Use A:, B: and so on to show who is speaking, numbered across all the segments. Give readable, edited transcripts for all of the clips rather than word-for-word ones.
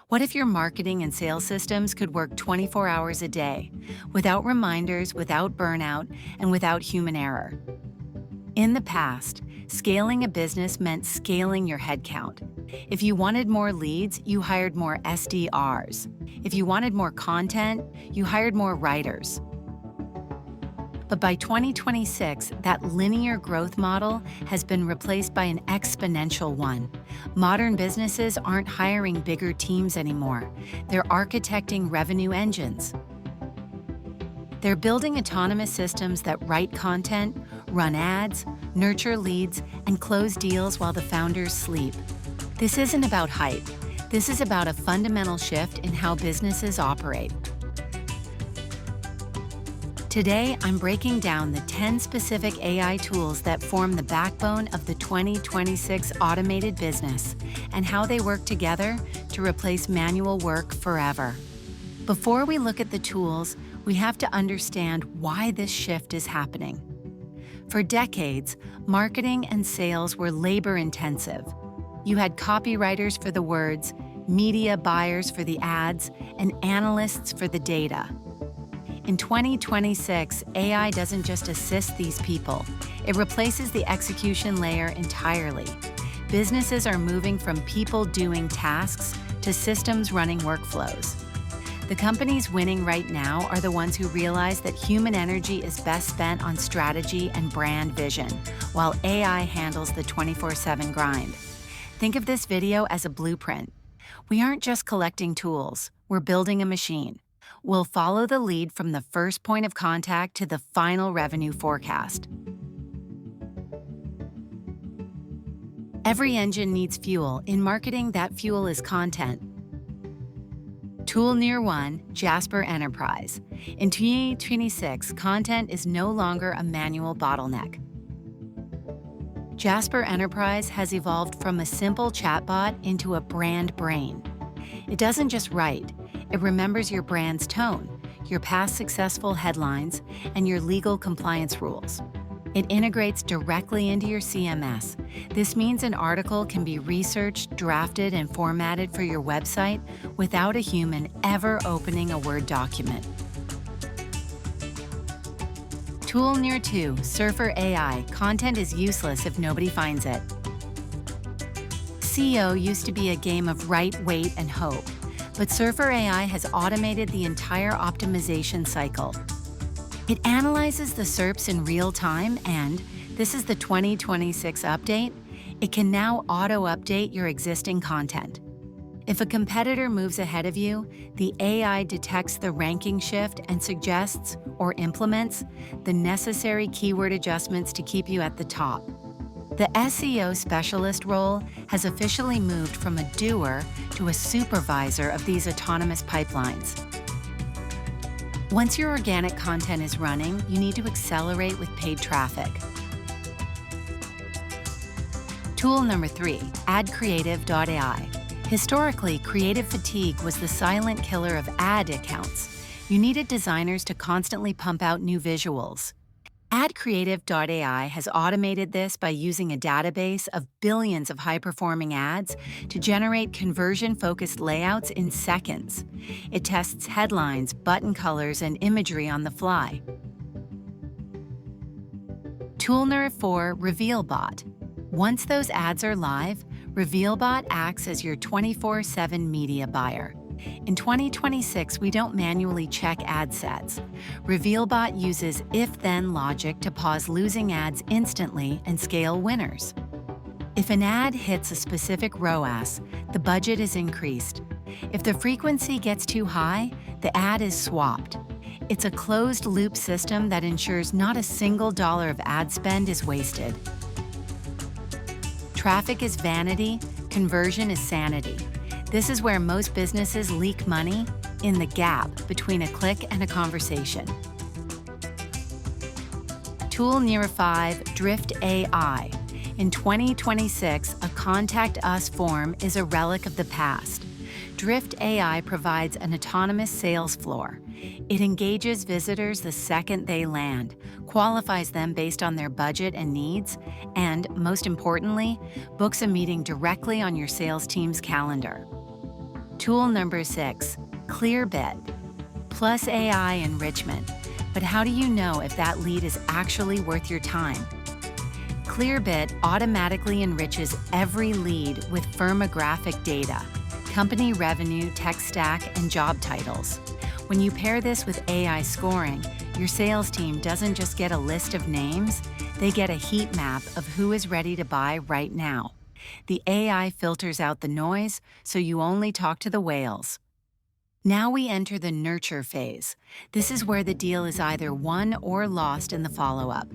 A: What if your marketing and sales systems could work 24 hours a day, without reminders, without burnout, and without human error? In the past, scaling a business meant scaling your headcount. If you wanted more leads, you hired more SDRs. If you wanted more content, you hired more writers. But by 2026, that linear growth model has been replaced by an exponential one. Modern businesses aren't hiring bigger teams anymore. They're architecting revenue engines. They're building autonomous systems that write content, run ads, nurture leads, and close deals while the founders sleep. This isn't about hype. This is about a fundamental shift in how businesses operate. Today, I'm breaking down the 10 specific AI tools that form the backbone of the 2026 automated business and how they work together to replace manual work forever. Before we look at the tools, we have to understand why this shift is happening. For decades, marketing and sales were labor-intensive. You had copywriters for the words, media buyers for the ads, and analysts for the data. In 2026, AI doesn't just assist these people, it replaces the execution layer entirely. Businesses are moving from people doing tasks to systems running workflows. The companies winning right now are the ones who realize that human energy is best spent on strategy and brand vision, while AI handles the 24/7 grind. Think of this video as a blueprint. We aren't just collecting tools, we're building a machine. We'll follow the lead from the first point of contact to the final revenue forecast. Every engine needs fuel. In marketing, that fuel is content. Tool Near 1, Jasper Enterprise. In 2026, content is no longer a manual bottleneck. Jasper Enterprise has evolved from a simple chatbot into a brand brain. It doesn't just write, it remembers your brand's tone, your past successful headlines, and your legal compliance rules. It integrates directly into your CMS. This means an article can be researched, drafted, and formatted for your website without a human ever opening a Word document. Tool Near 2, Surfer AI. Content is useless if nobody finds it. SEO used to be a game of write, wait, and hope. But Surfer AI has automated the entire optimization cycle. It analyzes the SERPs in real time and, this is the 2026 update, it can now auto-update your existing content. If a competitor moves ahead of you, the AI detects the ranking shift and suggests, or implements, the necessary keyword adjustments to keep you at the top. The SEO specialist role has officially moved from a doer to a supervisor of these autonomous pipelines. Once your organic content is running, you need to accelerate with paid traffic. Tool number 3, AdCreative.ai. Historically, creative fatigue was the silent killer of ad accounts. You needed designers to constantly pump out new visuals. AdCreative.ai has automated this by using a database of billions of high-performing ads to generate conversion-focused layouts in seconds. It tests headlines, button colors, and imagery on the fly. Tool number 4, RevealBot. Once those ads are live, RevealBot acts as your 24/7 media buyer. In 2026, we don't manually check ad sets. RevealBot uses if-then logic to pause losing ads instantly and scale winners. If an ad hits a specific ROAS, the budget is increased. If the frequency gets too high, the ad is swapped. It's a closed-loop system that ensures not a single dollar of ad spend is wasted. Traffic is vanity, conversion is sanity. This is where most businesses leak money, in the gap between a click and a conversation. Tool Near 5, Drift AI. In 2026, a Contact Us form is a relic of the past. Drift AI provides an autonomous sales floor. It engages visitors the second they land, qualifies them based on their budget and needs, and, most importantly, books a meeting directly on your sales team's calendar. Tool number 6, Clearbit, plus AI enrichment. But how do you know if that lead is actually worth your time? Clearbit automatically enriches every lead with firmographic data, company revenue, tech stack, and job titles. When you pair this with AI scoring, your sales team doesn't just get a list of names, they get a heat map of who is ready to buy right now. The AI filters out the noise, so you only talk to the whales. Now we enter the nurture phase. This is where the deal is either won or lost in the follow-up.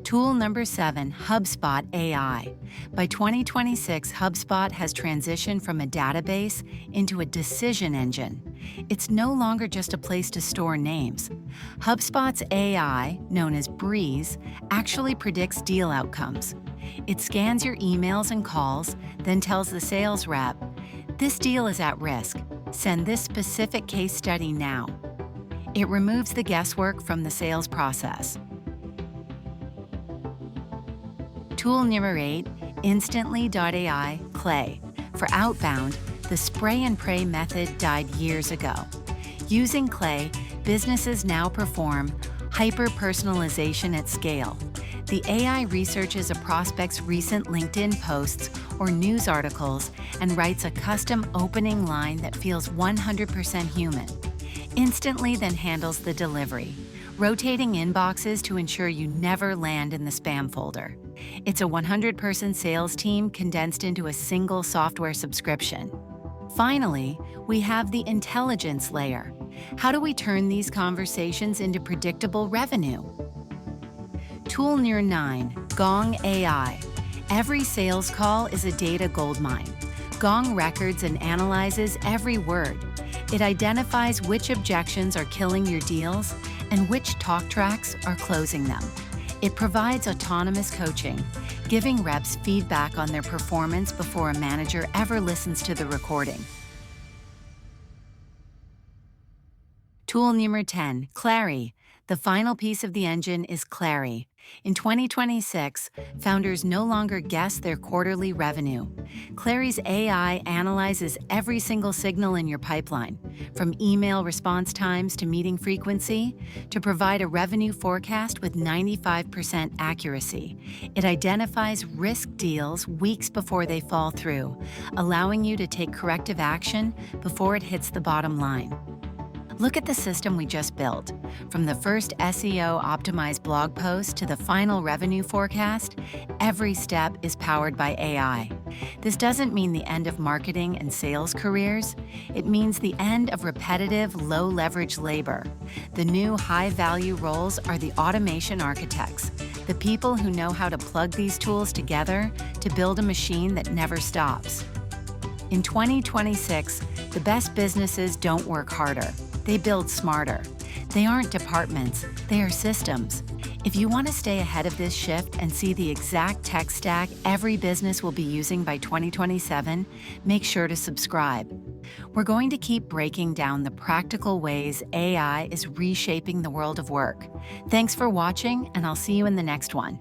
A: Tool number 7, HubSpot AI. By 2026, HubSpot has transitioned from a database into a decision engine. It's no longer just a place to store names. HubSpot's AI, known as Breeze, actually predicts deal outcomes. It scans your emails and calls, then tells the sales rep, "This deal is at risk. Send this specific case study now." It removes the guesswork from the sales process. Tool number 8, Instantly.ai Clay. For outbound, the spray and pray method died years ago. Using Clay, businesses now perform hyper-personalization at scale. The AI researches a prospect's recent LinkedIn posts or news articles and writes a custom opening line that feels 100% human. Instantly then handles the delivery, rotating inboxes to ensure you never land in the spam folder. It's a 100-person sales team condensed into a single software subscription. Finally, we have the intelligence layer. How do we turn these conversations into predictable revenue? Tool number 9, Gong AI. Every sales call is a data goldmine. Gong records and analyzes every word. It identifies which objections are killing your deals and which talk tracks are closing them. It provides autonomous coaching, giving reps feedback on their performance before a manager ever listens to the recording. Tool number 10, Clary. The final piece of the engine is Clary. In 2026, founders no longer guess their quarterly revenue. Clary's AI analyzes every single signal in your pipeline, from email response times to meeting frequency, to provide a revenue forecast with 95% accuracy. It identifies risk deals weeks before they fall through, allowing you to take corrective action before it hits the bottom line. Look at the system we just built. From the first SEO-optimized blog post to the final revenue forecast, every step is powered by AI. This doesn't mean the end of marketing and sales careers. It means the end of repetitive, low-leverage labor. The new high-value roles are the automation architects, the people who know how to plug these tools together to build a machine that never stops. In 2026, the best businesses don't work harder. They build smarter. They aren't departments, they are systems. If you want to stay ahead of this shift and see the exact tech stack every business will be using by 2027, make sure to subscribe. We're going to keep breaking down the practical ways AI is reshaping the world of work. Thanks for watching, and I'll see you in the next one.